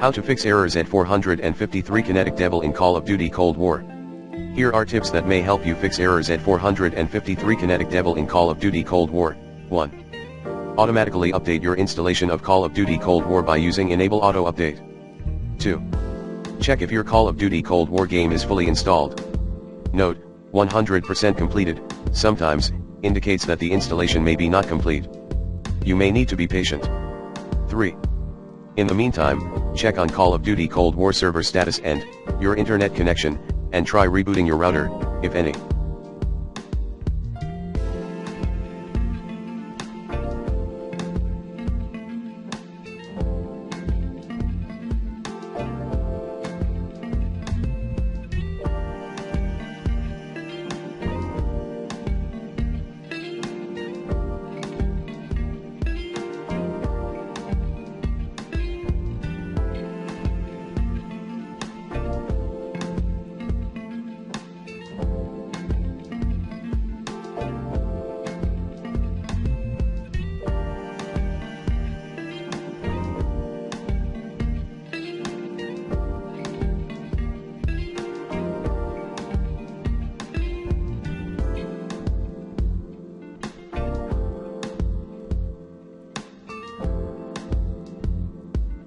How to fix errors at 453 Kinetic Devil in Call of Duty Cold War. Here are tips that may help you fix errors at 453 Kinetic Devil in Call of Duty Cold War. 1. Automatically update your installation of Call of Duty Cold War by using Enable Auto Update. 2. Check if your Call of Duty Cold War game is fully installed. Note, 100% completed, sometimes, indicates that the installation may be not complete. You may need to be patient. 3. In the meantime, check on Call of Duty Cold War server status and your internet connection, and try rebooting your router, if any.